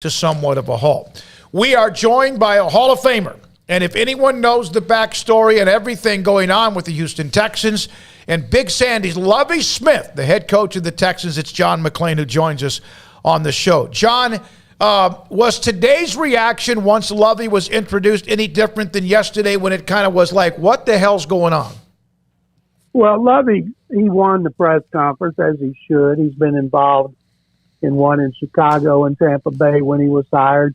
to somewhat of a halt. We are joined by a Hall of Famer. And if anyone knows the backstory and everything going on with the Houston Texans and Big Sandy's Lovie Smith, the head coach of the Texans, it's John McClain who joins us on the show. John, was today's reaction once Lovie was introduced any different than yesterday when it kind of was like, what the hell's going on? Well, Lovie, he won the press conference, as he should. He's been involved in one in Chicago and Tampa Bay when he was hired.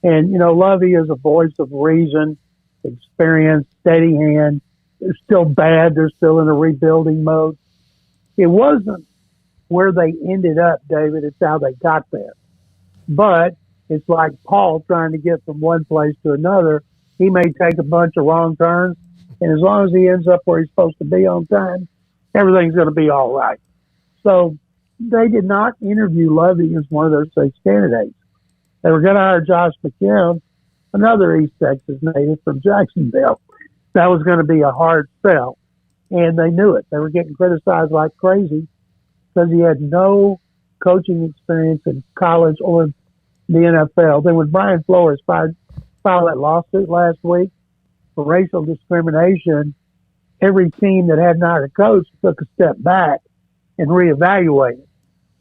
And, Lovie is a voice of reason, experience, steady hand. They're still bad. They're still in a rebuilding mode. It wasn't where they ended up, David. It's how they got there. But it's like Paul trying to get from one place to another. He may take a bunch of wrong turns, and as long as he ends up where he's supposed to be on time, everything's going to be all right. So they did not interview Lovie as one of their 6 candidates. They were going to hire Josh McDaniels, another East Texas native from Jacksonville. That was going to be a hard sell, and they knew it. They were getting criticized like crazy because he had no coaching experience in college or the NFL. Then when Brian Flores filed that lawsuit last week for racial discrimination, every team that hadn't hired a coach took a step back and reevaluated.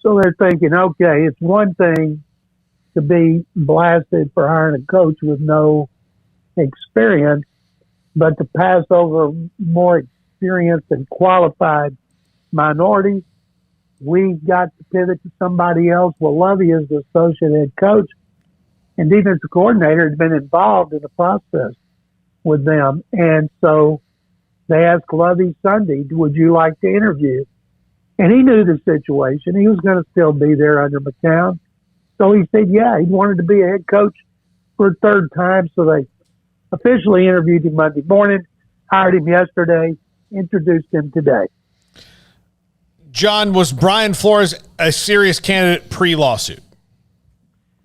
So they're thinking, okay, it's one thing to be blasted for hiring a coach with no experience, but to pass over more experienced and qualified minorities, we got to pivot to somebody else. Well, Lovie is the associate head coach and defensive coordinator, has been involved in the process with them. And so they asked Lovie Sunday, would you like to interview? And he knew the situation. He was going to still be there under McCown. So he said, yeah, he wanted to be a head coach for a third time. So they officially interviewed him Monday morning, hired him yesterday, introduced him today. John, was Brian Flores a serious candidate pre-lawsuit?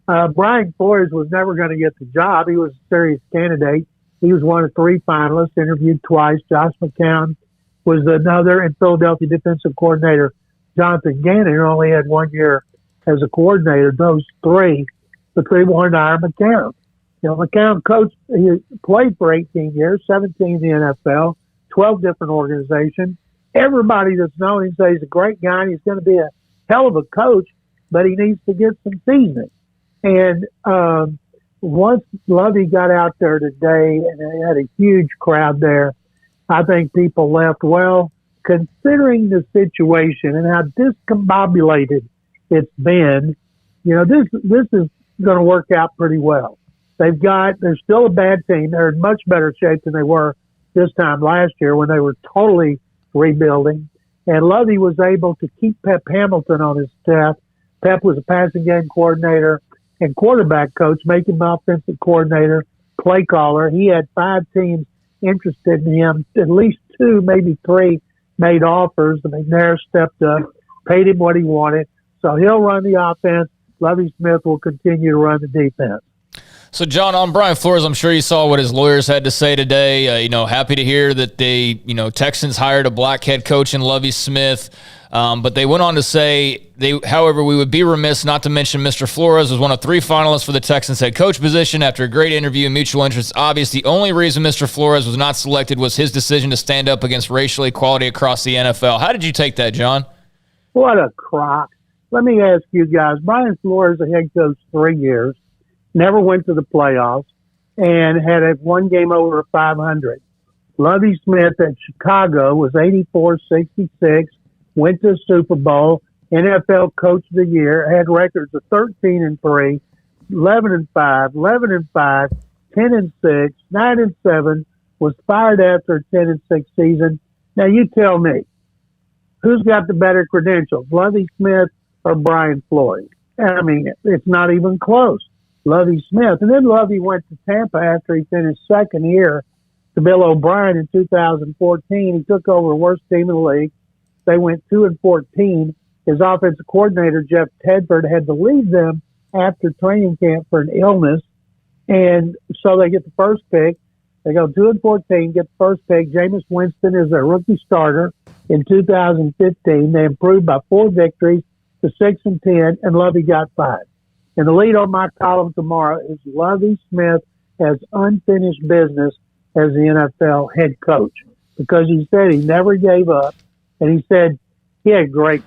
Brian Flores was never going to get the job. He was a serious candidate. He was one of 3 finalists, interviewed twice. Josh McCown was another, and Philadelphia defensive coordinator Jonathan Gannon, who only had 1 year as a coordinator. Those 3, but they wanted to hire McCown. McCown coached, he played for 18 years, 17 in the NFL, 12 different organizations. Everybody that's known him says he's a great guy and he's going to be a hell of a coach, but he needs to get some seasoning. And once Lovie got out there today and they had a huge crowd there, I think people left, well, considering the situation and how discombobulated it's been, this is going to work out pretty well. They're still a bad team. They're in much better shape than they were this time last year when they were totally rebuilding. And Lovie was able to keep Pep Hamilton on his staff. Pep was a passing game coordinator and quarterback coach, make him offensive coordinator, play caller. He had 5 teams interested in him. At least 2, maybe 3 made offers. The McNair stepped up, paid him what he wanted. So he'll run the offense. Lovie Smith will continue to run the defense. So, John, on Brian Flores, I'm sure you saw what his lawyers had to say today. Happy to hear that they, Texans hired a black head coach in Lovie Smith. But they went on to say, however, we would be remiss not to mention Mr. Flores was one of 3 finalists for the Texans head coach position. After a great interview and mutual interest obvious, the only reason Mr. Flores was not selected was his decision to stand up against racial equality across the NFL. How did you take that, John? What a crock. Let me ask you guys, Brian Flores, a head coach 3 years, never went to the playoffs, and had 1 game over 500. Lovie Smith at Chicago was 84-66, went to the Super Bowl, NFL Coach of the Year, had records of 13-3, 11-5, 11-5, 10-6, 9-7, was fired after a 10-6 season. Now you tell me, who's got the better credentials, Lovie Smith or Brian Flores? I mean, it's not even close. Lovie Smith. And then Lovie went to Tampa after he finished second here to Bill O'Brien in 2014. He took over the worst team in the league. They went 2-14. His offensive coordinator, Jeff Tedford, had to leave them after training camp for an illness. And so they get the first pick. They go 2-14, get the first pick. Jameis Winston is their rookie starter in 2015. They improved by 4 victories to 6-10, and Lovie got 5. And the lead on my column tomorrow is Lovie Smith has unfinished business as the NFL head coach, because he said he never gave up, and he said he had a great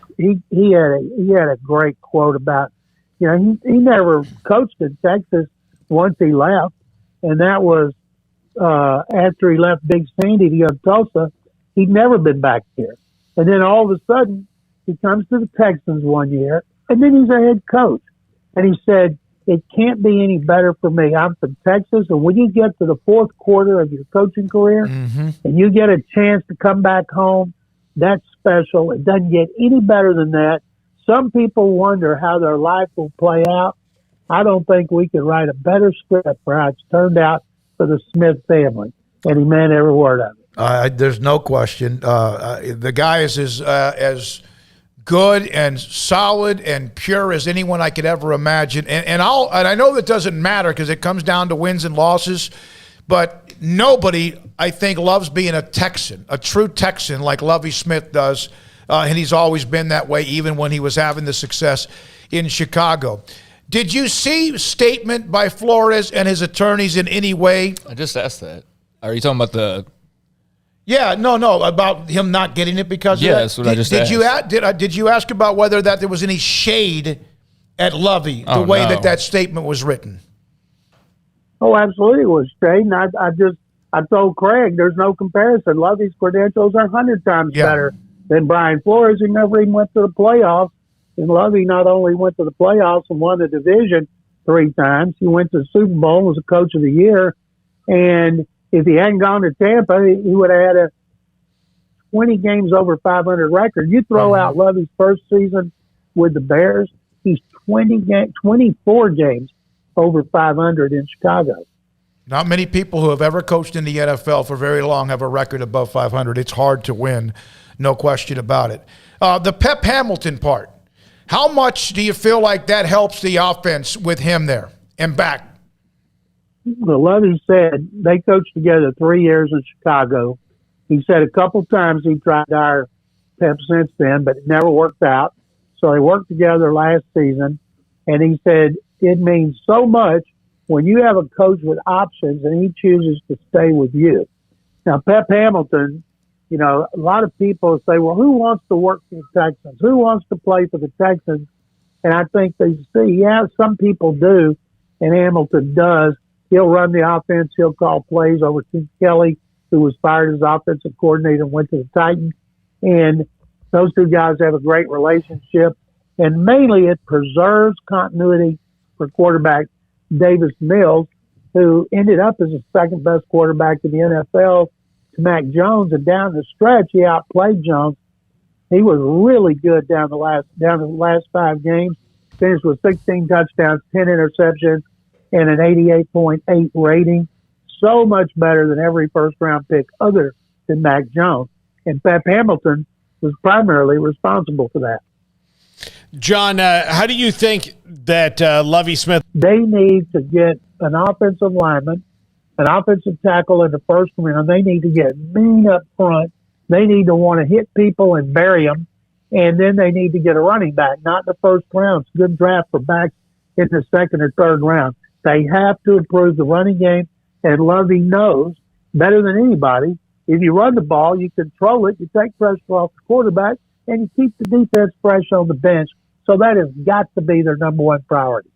quote about, he never coached in Texas once he left, and that was after he left Big Sandy to go to Tulsa. He'd never been back here, and then all of a sudden he comes to the Texans one year, and then he's a head coach, and he said, it can't be any better for me. I'm from Texas, and when you get to the fourth quarter of your coaching career and you get a chance to come back home, that's special. It doesn't get any better than that. Some people wonder how their life will play out. I don't think we could write a better script for how it's turned out for the Smith family, and he meant every word of it. There's no question. The guy is as good and solid and pure as anyone I could ever imagine. And I know that doesn't matter because it comes down to wins and losses, but nobody, I think, loves being a Texan, a true Texan like Lovie Smith does, and he's always been that way even when he was having the success in Chicago. Did you see a statement by Flores and his attorneys in any way? I just asked that. Are you talking about the... Yeah, no, about him not getting it because of that. That's what I just asked. Did you ask about whether that there was any shade at Lovie, the way that statement was written? Oh, absolutely it was shade. And I told Craig, there's no comparison. Lovie's credentials are 100 times better than Brian Flores, who never even went to the playoffs. And Lovie not only went to the playoffs and won the division 3 times, he went to the Super Bowl and was a coach of the year. And if he hadn't gone to Tampa, he would have had a 20 games over 500 record. You throw out Lovie's first season with the Bears, he's 24 games over 500 in Chicago. Not many people who have ever coached in the NFL for very long have a record above 500. It's hard to win, no question about it. The Pep Hamilton part, how much do you feel like that helps the offense with him there and back? Well, Lovie said they coached together 3 years in Chicago. He said a couple times he tried to hire Pep since then, but it never worked out. So they worked together last season, and he said it means so much when you have a coach with options and he chooses to stay with you. Now, Pep Hamilton, a lot of people say, well, who wants to work for the Texans? Who wants to play for the Texans? And I think they see, some people do, and Hamilton does. He'll run the offense. He'll call plays over Keith Kelly, who was fired as offensive coordinator and went to the Titans. And those two guys have a great relationship. And mainly it preserves continuity for quarterback Davis Mills, who ended up as the second best quarterback in the NFL to Mac Jones. And down the stretch, he outplayed Jones. He was really good down the last 5 games. Finished with 16 touchdowns, 10 interceptions, and an 88.8 rating. So much better than every first-round pick other than Mac Jones. And Pep Hamilton was primarily responsible for that. John, how do you think that Lovie Smith... They need to get an offensive lineman, an offensive tackle in the first round. They need to get mean up front. They need to want to hit people and bury them. And then they need to get a running back, not in the first round. It's a good draft for backs in the second or third round. They have to improve the running game, and Lovie knows better than anybody, if you run the ball, you control it, you take pressure off the quarterback, and you keep the defense fresh on the bench. So that has got to be their number one priority.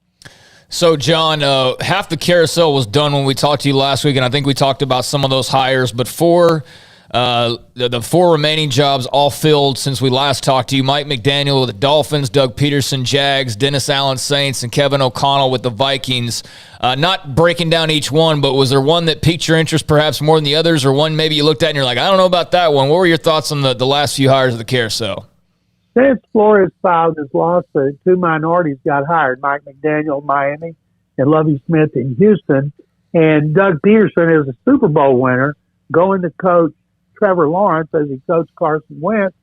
So, John, half the carousel was done when we talked to you last week, and I think we talked about some of those hires, but the 4 remaining jobs all filled since we last talked to you. Mike McDaniel with the Dolphins, Doug Peterson, Jags, Dennis Allen, Saints, and Kevin O'Connell with the Vikings. Not breaking down each one, but was there one that piqued your interest perhaps more than the others, or one maybe you looked at and you're like, I don't know about that one? What were your thoughts on the last few hires of the carousel? Since Flores filed his lawsuit, 2 minorities got hired, Mike McDaniel in Miami and Lovie Smith in Houston. And Doug Peterson is a Super Bowl winner, going to coach Trevor Lawrence as he coached Carson Wentz.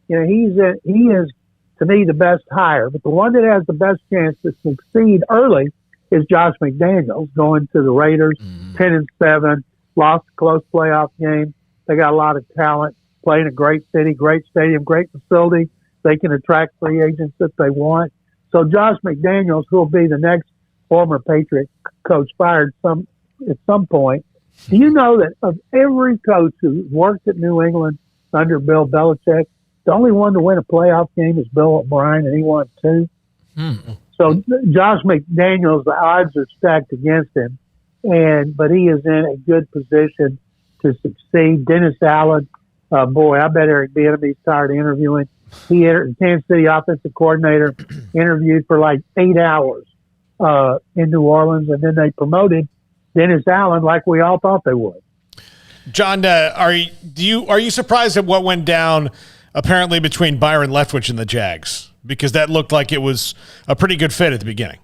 He is, to me, the best hire. But the one that has the best chance to succeed early is Josh McDaniels, going to the Raiders, 10-7, lost a close playoff game. They got a lot of talent, playing a great city, great stadium, great facility. They can attract free agents if they want. So Josh McDaniels, who will be the next former Patriot coach fired at some point, do you know that of every coach who worked at New England under Bill Belichick, the only one to win a playoff game is Bill O'Brien, and he won 2. So Josh McDaniels, the odds are stacked against him, but he is in a good position to succeed. Dennis Allen, boy, I bet Eric Bieniemy's tired of interviewing. He entered Kansas City offensive coordinator, interviewed for like 8 hours in New Orleans, and then they promoted Dennis Allen like we all thought they would. John, are you surprised at what went down apparently between Byron Leftwich and the Jags? Because that looked like it was a pretty good fit at the beginning.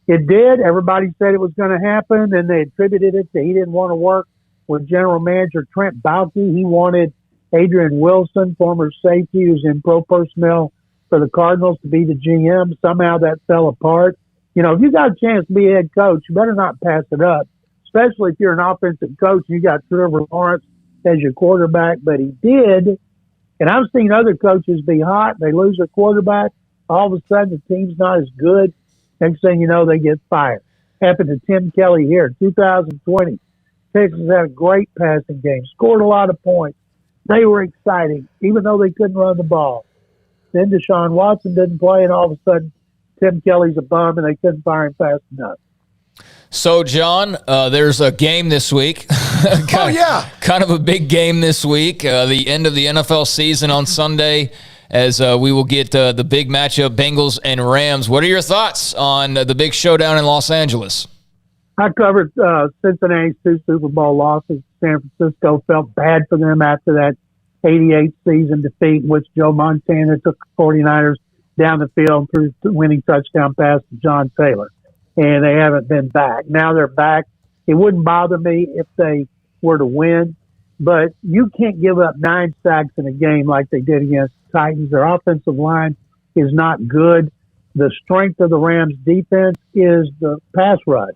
It did. Everybody said it was going to happen, and they attributed it to he didn't want to work with general manager Trent Baalke. He wanted Adrian Wilson, former safety who's in pro personnel for the Cardinals, to be the GM. Somehow that fell apart. You know, if you got a chance to be a head coach, you better not pass it up, especially if you're an offensive coach and you got Trevor Lawrence as your quarterback. But he did. And I've seen other coaches be hot. They lose their quarterback. All of a sudden, the team's not as good. Next thing you know, they get fired. Happened to Tim Kelly here in 2020. Texans had a great passing game, scored a lot of points. They were exciting, even though they couldn't run the ball. Then Deshaun Watson didn't play, and all of a sudden, Tim Kelly's a bum, and they couldn't fire him fast enough. So, John, there's a game this week. Kind of a big game this week. The end of the NFL season on Sunday, as we will get the big matchup, Bengals and Rams. What are your thoughts on the big showdown in Los Angeles? I covered Cincinnati's 2 Super Bowl losses. San Francisco felt bad for them after that 88 season defeat, in which Joe Montana took the 49ers down the field through the winning touchdown pass to John Taylor. And they haven't been back. Now they're back. It wouldn't bother me if they were to win, but you can't give up 9 sacks in a game like they did against the Titans. Their offensive line is not good. The strength of the Rams' defense is the pass rush.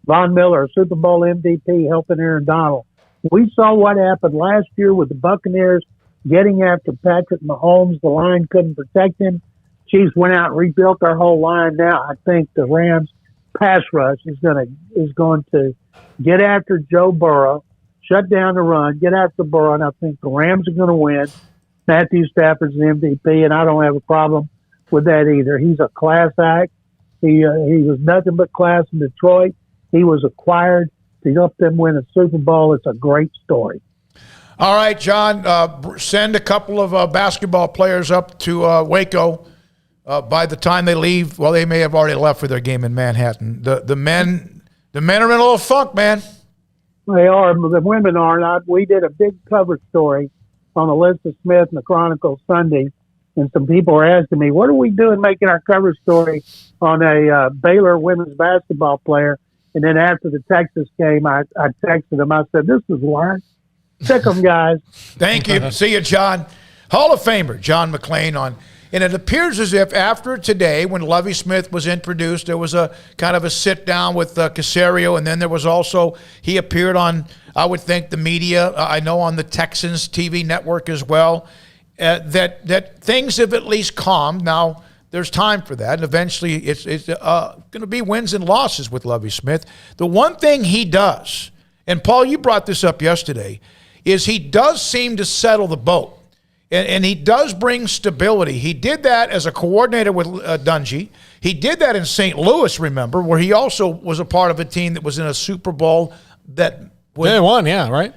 Von Miller, Super Bowl MVP, helping Aaron Donald. We saw what happened last year with the Buccaneers getting after Patrick Mahomes. The line couldn't protect him. Chiefs went out and rebuilt their whole line. Now I think the Rams' pass rush is going to get after Joe Burrow, shut down the run, get after Burrow, and I think the Rams are going to win. Matthew Stafford's the MVP, and I don't have a problem with that either. He's a class act. He was nothing but class in Detroit. He was acquired to help them win a Super Bowl. It's a great story. All right, John, send a couple of basketball players up to Waco. By the time they leave, well, they may have already left for their game in Manhattan. The men are in a little funk, man. They are. The women aren't. We did a big cover story on Alyssa Smith in the Chronicle Sunday, and some people were asking me, what are we doing making our cover story on a Baylor women's basketball player? And then after the Texas game, I texted them. I said, this is learn. Check them, guys. Thank you. See you, John. Hall of Famer John McClain on. And it appears as if after today, when Lovie Smith was introduced, there was a kind of a sit-down with Caserio, and then there was also, he appeared on, I would think, the media, I know on the Texans TV network as well, that things have at least calmed. Now, there's time for that, and eventually it's going to be wins and losses with Lovie Smith. The one thing he does, and Paul, you brought this up yesterday, is he does seem to settle the boat. And he does bring stability. He did that as a coordinator with Dungy. He did that in St. Louis, remember, where he also was a part of a team that was in a Super Bowl that they won, yeah, right?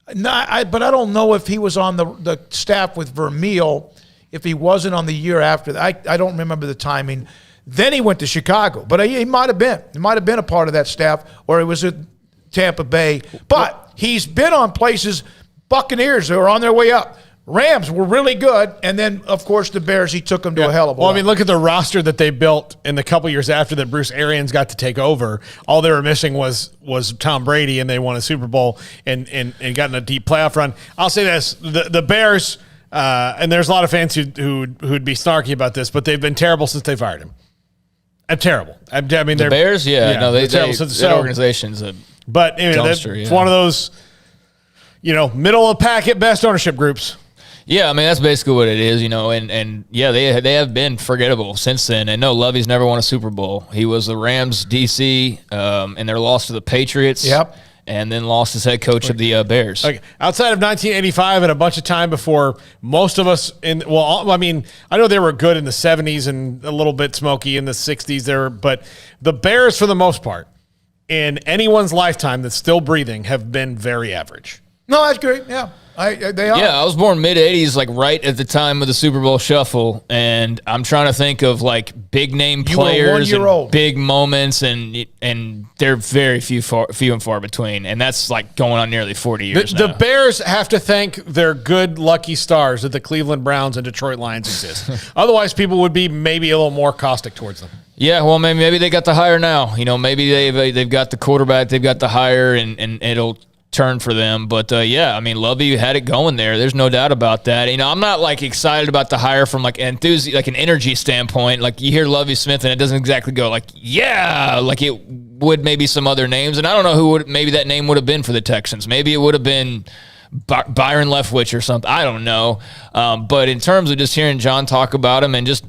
But I don't know if he was on the staff with Vermeil, if he wasn't on the year after that. I don't remember the timing. Then he went to Chicago, but he might have been. He might have been a part of that staff, or he was at Tampa Bay. But he's been on places, Buccaneers, that were on their way up. Rams were really good, and then, of course, the Bears, he took them to a hell of a lot. Well, I mean, look at the roster that they built in the couple years after that Bruce Arians got to take over. All they were missing was Tom Brady, and they won a Super Bowl and got in a deep playoff run. I'll say this, the Bears, and there's a lot of fans who'd be snarky about this, but they've been terrible since they fired him. Terrible. I mean, the Bears, no, they're terrible. That organization's a but anyway, dumpster, it's one of those, middle of the pack at best ownership groups. Yeah, I mean, that's basically what it is, and yeah, they have been forgettable since then. And no, Lovey's never won a Super Bowl. He was the Rams DC, and their loss to the Patriots. Yep. And then lost as head coach of the Bears. Okay. Outside of 1985 and a bunch of time before most of us I know they were good in the 70s and a little bit smoky in the 60s there, but the Bears, for the most part, in anyone's lifetime that's still breathing, have been very average. No, that's great. Yeah. They are. Yeah, I was born mid-'80s, like right at the time of the Super Bowl shuffle, and I'm trying to think of like big-name players and big moments, and they're very few and far between, and that's like going on nearly 40 years now. The Bears have to thank their good, lucky stars that the Cleveland Browns and Detroit Lions exist. Otherwise, people would be maybe a little more caustic towards them. Yeah, well, maybe they got the hire now. Maybe they've got the quarterback, they've got the hire, and it'll turn for them. But yeah, I mean, Lovey had it going there. There's no doubt about that. I'm not like excited about the hire from like an energy standpoint. Like you hear Lovey Smith and it doesn't exactly go like, yeah, like it would maybe some other names. And I don't know maybe that name would have been for the Texans. Maybe it would have been Byron Leftwich or something. I don't know. But in terms of just hearing John talk about him and just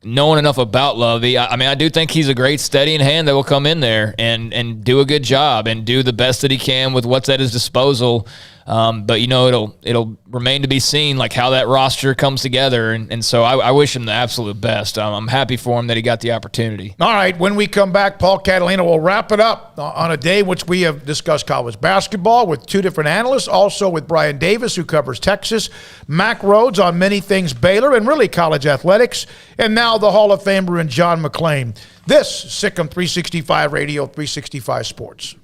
knowing enough about Lovey, I do think he's a great steadying hand that will come in there and do a good job and do the best that he can with what's at his disposal. But it'll remain to be seen like how that roster comes together. And so I wish him the absolute best. I'm happy for him that he got the opportunity. All right, when we come back, Paul Catalina will wrap it up on a day which we have discussed college basketball with two different analysts, also with Brian Davis, who covers Texas, Mac Rhodes on many things Baylor and really college athletics, and now the Hall of Famer and John McClain. This, Sikkim 365 Radio, 365 Sports.